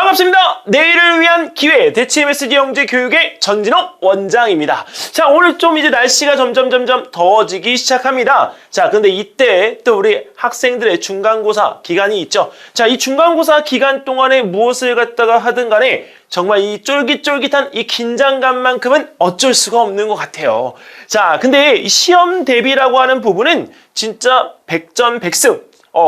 반갑습니다. 내일을 위한 기회 대치MSD 영재교육의 전진호 원장입니다. 자, 오늘 좀 이제 날씨가 점점 더워지기 시작합니다. 자, 근데 이때 또 우리 학생들의 중간고사 기간이 있죠. 자, 이 중간고사 기간 동안에 무엇을 갖다가 하든 간에 정말 이 쫄깃쫄깃한 이 긴장감만큼은 어쩔 수가 없는 것 같아요. 자, 근데 이 시험 대비라고 하는 부분은 진짜 백전백승.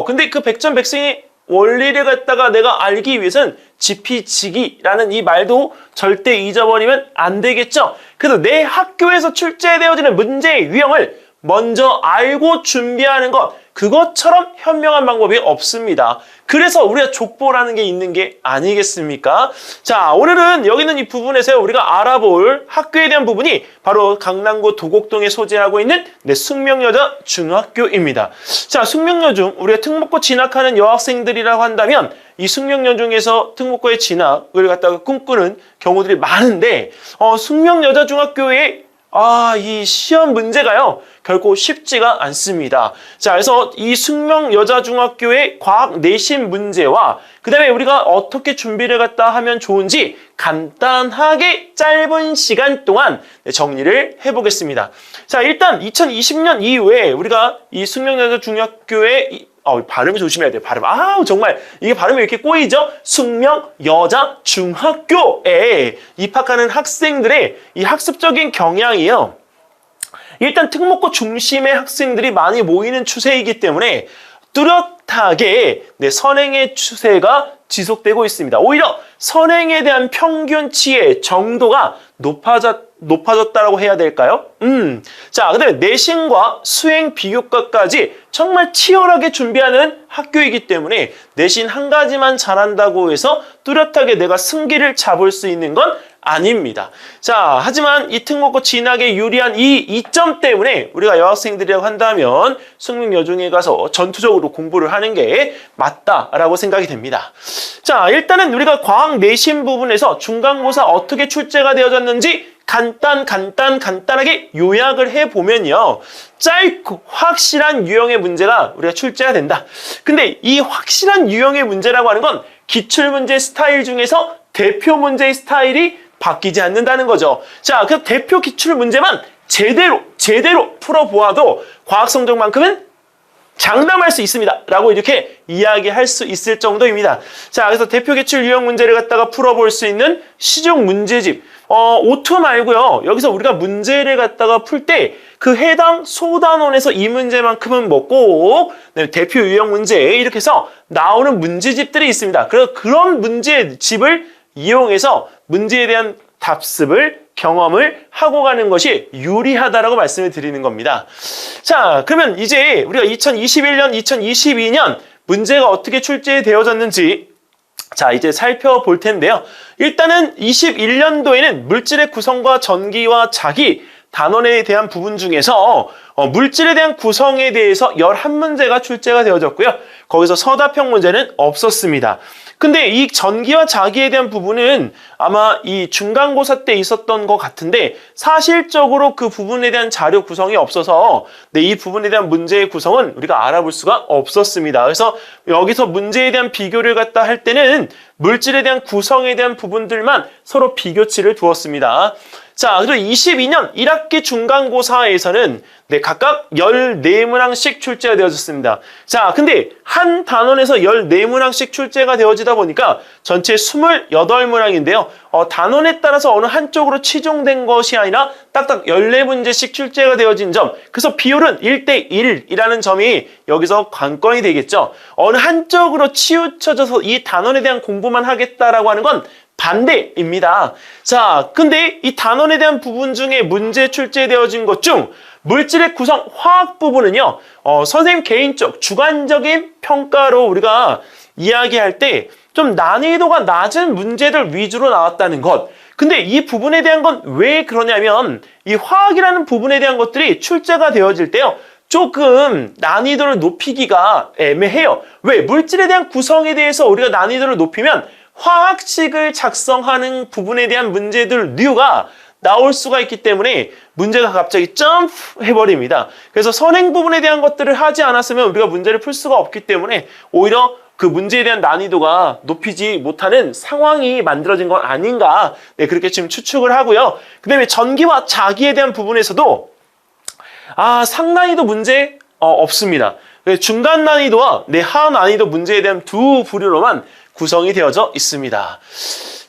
근데 그 백전백승이 원리를 갖다가 내가 알기 위해서는 지피지기라는 이 말도 절대 잊어버리면 안 되겠죠. 그래서 내 학교에서 출제되어지는 문제의 유형을 먼저 알고 준비하는 것, 그것처럼 현명한 방법이 없습니다. 그래서 우리가 족보라는 게 있는 게 아니겠습니까? 자, 오늘은 여기 있는 이 부분에서 우리가 알아볼 학교에 대한 부분이 바로 강남구 도곡동에 소재하고 있는 숙명여자 중학교입니다. 자, 숙명여중, 우리가 특목고 진학하는 여학생들이라고 한다면 이 숙명여중에서 특목고에 진학을 갖다가 꿈꾸는 경우들이 많은데 숙명여자 중학교에 이 시험 문제가요, 결코 쉽지가 않습니다. 자, 그래서 이 숙명여자중학교의 과학 내신 문제와 그 다음에 우리가 어떻게 준비를 갖다 하면 좋은지 간단하게 짧은 시간 동안 정리를 해보겠습니다. 자, 일단 2020년 이후에 우리가 이 숙명여자중학교의 발음을 조심해야 돼요. 발음. 정말 이게 발음이 이렇게 꼬이죠? 숙명여자중학교에 입학하는 학생들의 이 학습적인 경향이요, 일단 특목고 중심의 학생들이 많이 모이는 추세이기 때문에 뚜렷하게 선행의 추세가 지속되고 있습니다. 오히려 선행에 대한 평균치의 정도가 높아졌다라고 해야 될까요? 자, 그다음에 내신과 수행 비교과까지 정말 치열하게 준비하는 학교이기 때문에 내신 한 가지만 잘한다고 해서 뚜렷하게 내가 승기를 잡을 수 있는 건 아닙니다. 자, 하지만 이 특목고 진학에 유리한 이 이점 때문에 우리가 여학생들이라고 한다면 숙명여중에 가서 전투적으로 공부를 하는 게 맞다라고 생각이 됩니다. 자, 일단은 우리가 과학 내신 부분에서 중간고사 어떻게 출제가 되어졌는지 간단하게 요약을 해보면요, 짧고 확실한 유형의 문제가 우리가 출제가 된다. 근데 이 확실한 유형의 문제라고 하는 건 기출문제 스타일 중에서 대표 문제의 스타일이 바뀌지 않는다는 거죠. 자, 그래서 대표 기출 문제만 제대로 풀어보아도 과학 성적만큼은 장담할 수 있습니다 라고 이렇게 이야기할 수 있을 정도입니다. 자, 그래서 대표 기출 유형 문제를 갖다가 풀어볼 수 있는 시중 문제집, O2 말고요, 여기서 우리가 문제를 갖다가 풀 때 그 해당 소단원에서 이 문제만큼은 꼭 대표 유형 문제 이렇게 해서 나오는 문제집들이 있습니다. 그래서 그런 문제집을 이용해서 문제에 대한 답습을, 경험을 하고 가는 것이 유리하다라고 말씀을 드리는 겁니다. 자, 그러면 이제 우리가 2021년, 2022년 문제가 어떻게 출제되어졌는지 자, 이제 살펴볼 텐데요. 일단은 21년도에는 물질의 구성과 전기와 자기, 단원에 대한 부분 중에서 물질에 대한 구성에 대해서 11문제가 출제가 되어졌고요. 거기서 서답형 문제는 없었습니다. 근데 이 전기와 자기에 대한 부분은 아마 이 중간고사 때 있었던 것 같은데 사실적으로 그 부분에 대한 자료 구성이 없어서 이 부분에 대한 문제의 구성은 우리가 알아볼 수가 없었습니다. 그래서 여기서 문제에 대한 비교를 갖다 할 때는 물질에 대한 구성에 대한 부분들만 서로 비교치를 두었습니다. 자, 그리고 22년 1학기 중간고사에서는 각각 14문항씩 출제가 되어졌습니다. 자, 근데 한 단원에서 14문항씩 출제가 되어지다 보니까 전체 28문항인데요. 단원에 따라서 어느 한쪽으로 치중된 것이 아니라 딱딱 14문제씩 출제가 되어진 점, 그래서 비율은 1대1이라는 점이 여기서 관건이 되겠죠. 어느 한쪽으로 치우쳐져서 이 단원에 대한 공부만 하겠다라고 하는 건 반대입니다. 자, 근데 이 단원에 대한 부분 중에 문제 출제되어진 것 중 물질의 구성 화학 부분은요, 선생님 개인적 주관적인 평가로 우리가 이야기할 때 좀 난이도가 낮은 문제들 위주로 나왔다는 것. 근데 이 부분에 대한 건 왜 그러냐면 이 화학이라는 부분에 대한 것들이 출제가 되어질 때요, 조금 난이도를 높이기가 애매해요. 왜? 물질에 대한 구성에 대해서 우리가 난이도를 높이면 화학식을 작성하는 부분에 대한 문제들류가 나올 수가 있기 때문에 문제가 갑자기 점프 해버립니다. 그래서 선행 부분에 대한 것들을 하지 않았으면 우리가 문제를 풀 수가 없기 때문에 오히려 그 문제에 대한 난이도가 높이지 못하는 상황이 만들어진 건 아닌가. 네, 그렇게 지금 추측을 하고요. 그 다음에 전기와 자기에 대한 부분에서도 상난이도 문제 없습니다. 중간 난이도와 하 난이도 문제에 대한 두 부류로만 구성이 되어져 있습니다.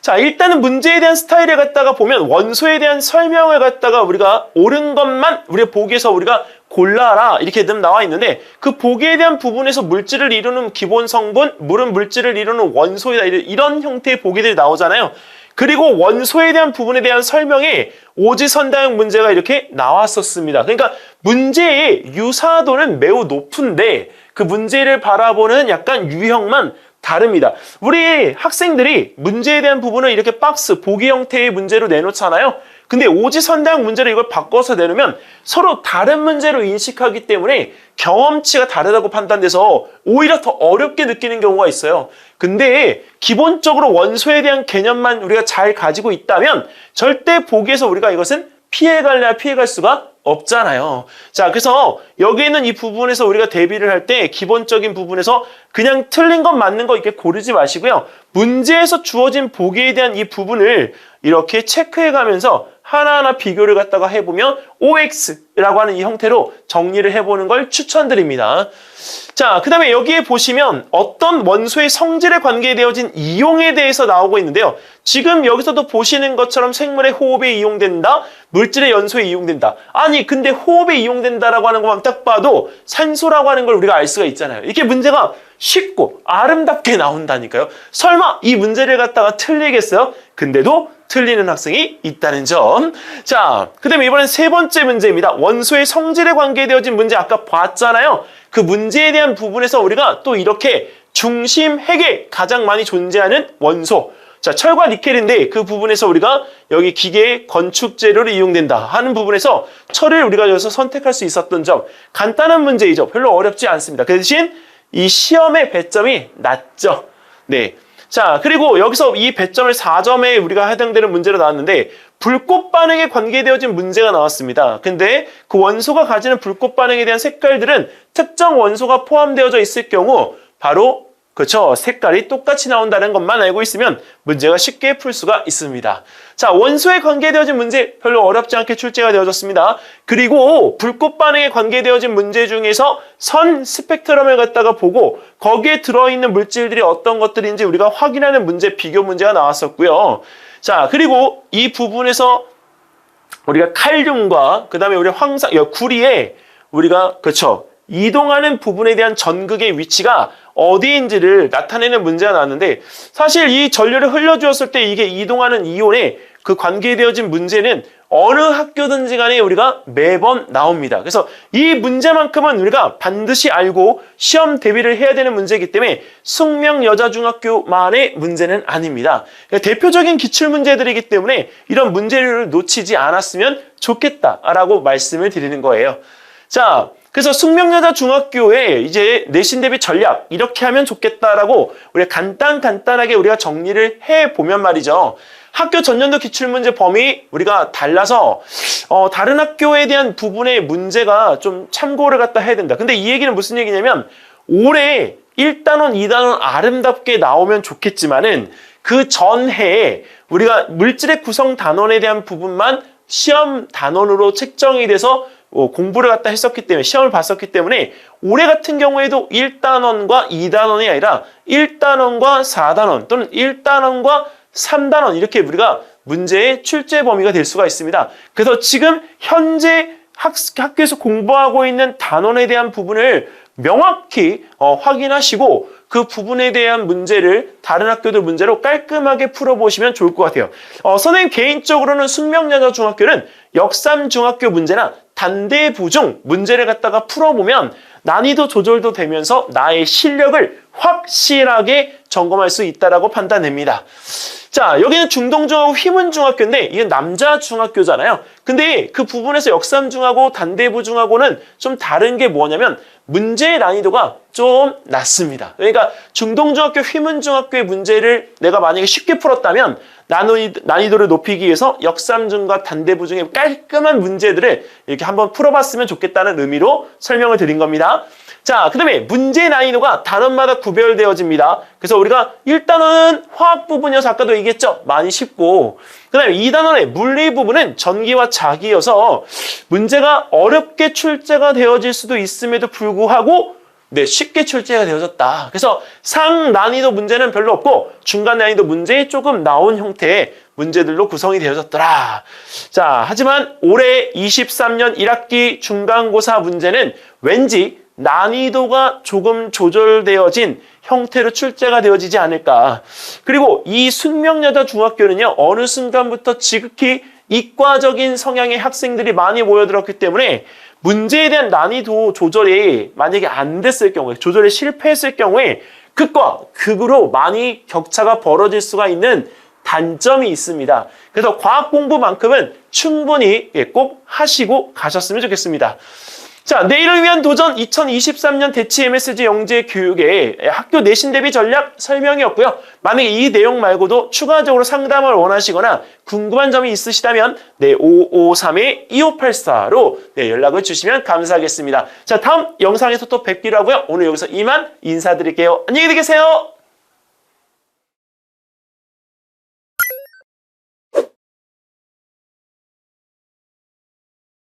자, 일단은 문제에 대한 스타일을 갖다가 보면 원소에 대한 설명을 갖다가 우리가 옳은 것만 우리가 보기에서 우리가 골라라 이렇게 나와 있는데 그 보기에 대한 부분에서 물질을 이루는 기본 성분, 물은 물질을 이루는 원소이다 이런 형태의 보기들이 나오잖아요. 그리고 원소에 대한 부분에 대한 설명에 오지선다형 문제가 이렇게 나왔었습니다. 그러니까 문제의 유사도는 매우 높은데 그 문제를 바라보는 약간 유형만 다릅니다. 우리 학생들이 문제에 대한 부분을 이렇게 박스, 보기 형태의 문제로 내놓잖아요. 근데 오지선다형 문제를 이걸 바꿔서 내놓으면 서로 다른 문제로 인식하기 때문에 경험치가 다르다고 판단돼서 오히려 더 어렵게 느끼는 경우가 있어요. 근데 기본적으로 원소에 대한 개념만 우리가 잘 가지고 있다면 절대 보기에서 우리가 이것은 피해갈 수가 없잖아요. 자, 그래서 여기 있는 이 부분에서 우리가 대비를 할 때 기본적인 부분에서 그냥 틀린 것 맞는 거 이렇게 고르지 마시고요. 문제에서 주어진 보기에 대한 이 부분을 이렇게 체크해 가면서 하나하나 비교를 갖다가 해보면 OX라고 하는 이 형태로 정리를 해보는 걸 추천드립니다. 자, 그 다음에 여기에 보시면 어떤 원소의 성질에 관계되어진 이용에 대해서 나오고 있는데요. 지금 여기서도 보시는 것처럼 생물의 호흡에 이용된다, 물질의 연소에 이용된다. 아니, 근데 호흡에 이용된다라고 하는 것만 딱 봐도 산소라고 하는 걸 우리가 알 수가 있잖아요. 이게 문제가 쉽고 아름답게 나온다니까요. 설마 이 문제를 갖다가 틀리겠어요? 근데도 틀리는 학생이 있다는 점. 자, 그 다음에 이번엔 세 번째 문제입니다. 원소의 성질에 관계되어진 문제 아까 봤잖아요. 그 문제에 대한 부분에서 우리가 또 이렇게 중심 핵에 가장 많이 존재하는 원소. 자, 철과 니켈인데 그 부분에서 우리가 여기 기계 건축 재료로 이용된다 하는 부분에서 철을 우리가 여기서 선택할 수 있었던 점. 간단한 문제이죠. 별로 어렵지 않습니다. 그 대신 이 시험의 배점이 낮죠. 네. 자, 그리고 여기서 이 배점을 4점에 우리가 해당되는 문제로 나왔는데 불꽃 반응에 관계되어진 문제가 나왔습니다. 근데 그 원소가 가지는 불꽃 반응에 대한 색깔들은 특정 원소가 포함되어져 있을 경우 바로 그렇죠. 색깔이 똑같이 나온다는 것만 알고 있으면 문제가 쉽게 풀 수가 있습니다. 자, 원소에 관계되어진 문제 별로 어렵지 않게 출제가 되어졌습니다. 그리고 불꽃 반응에 관계되어진 문제 중에서 선 스펙트럼을 갖다가 보고 거기에 들어있는 물질들이 어떤 것들인지 우리가 확인하는 문제, 비교 문제가 나왔었고요. 자, 그리고 이 부분에서 우리가 칼륨과 그 다음에 우리 황산, 구리에 우리가 그렇죠. 이동하는 부분에 대한 전극의 위치가 어디인지를 나타내는 문제가 나왔는데 사실 이 전류를 흘려주었을 때 이게 이동하는 이온에 그 관계되어진 문제는 어느 학교든지 간에 우리가 매번 나옵니다. 그래서 이 문제만큼은 우리가 반드시 알고 시험 대비를 해야 되는 문제이기 때문에 숙명여자중학교만의 문제는 아닙니다. 그러니까 대표적인 기출문제들이기 때문에 이런 문제를 놓치지 않았으면 좋겠다라고 말씀을 드리는 거예요. 자, 그래서 숙명여자중학교에 이제 내신 대비 전략 이렇게 하면 좋겠다라고 우리가 간단하게 우리가 정리를 해보면 말이죠. 학교 전년도 기출문제 범위 우리가 달라서 다른 학교에 대한 부분의 문제가 좀 참고를 갖다 해야 된다. 근데 이 얘기는 무슨 얘기냐면 올해 1단원, 2단원 아름답게 나오면 좋겠지만은 그 전해에 우리가 물질의 구성 단원에 대한 부분만 시험 단원으로 책정이 돼서 공부를 갖다 했었기 때문에 시험을 봤었기 때문에 올해 같은 경우에도 1단원과 2단원이 아니라 1단원과 4단원 또는 1단원과 3단원 이렇게 우리가 문제의 출제 범위가 될 수가 있습니다. 그래서 지금 현재 학교에서 공부하고 있는 단원에 대한 부분을 명확히 확인하시고 그 부분에 대한 문제를 다른 학교들 문제로 깔끔하게 풀어보시면 좋을 것 같아요. 선생님 개인적으로는 숙명여자중학교는 역삼중학교 문제나 단대부중 문제를 갖다가 풀어보면 난이도 조절도 되면서 나의 실력을 확실하게 점검할 수 있다라고 판단됩니다. 자, 여기는 중동중하고 휘문중학교인데 이건 남자 중학교잖아요. 근데 그 부분에서 역삼중하고 단대부중하고는 좀 다른 게 뭐냐면 문제의 난이도가 좀 낮습니다. 그러니까 중동중학교, 휘문중학교의 문제를 내가 만약에 쉽게 풀었다면 난이도를 높이기 위해서 역삼중과 단대부중의 깔끔한 문제들을 이렇게 한번 풀어봤으면 좋겠다는 의미로 설명을 드린 겁니다. 자, 그 다음에 문제 난이도가 단원마다 구별되어집니다. 그래서 우리가 1단원은 화학 부분이어서 아까도 얘기했죠. 많이 쉽고, 그 다음에 2단원의 물리 부분은 전기와 자기여서 문제가 어렵게 출제가 되어질 수도 있음에도 불구하고 네, 쉽게 출제가 되어졌다. 그래서 상 난이도 문제는 별로 없고 중간 난이도 문제에 조금 나온 형태의 문제들로 구성이 되어졌더라. 자, 하지만 올해 23년 1학기 중간고사 문제는 왠지 난이도가 조금 조절되어진 형태로 출제가 되어지지 않을까. 그리고 이 숙명여자 중학교는요, 어느 순간부터 지극히 이과적인 성향의 학생들이 많이 모여들었기 때문에 문제에 대한 난이도 조절이 만약에 안 됐을 경우에, 조절에 실패했을 경우에 극과 극으로 많이 격차가 벌어질 수가 있는 단점이 있습니다. 그래서 과학 공부만큼은 충분히 꼭 하시고 가셨으면 좋겠습니다. 자, 내일을 위한 도전 2023년 대치 MSG 영재 교육의 학교 내신 대비 전략 설명이었고요. 만약에 이 내용 말고도 추가적으로 상담을 원하시거나 궁금한 점이 있으시다면 553-2584로 연락을 주시면 감사하겠습니다. 자, 다음 영상에서 또 뵙기로 하고요. 오늘 여기서 이만 인사드릴게요. 안녕히 계세요.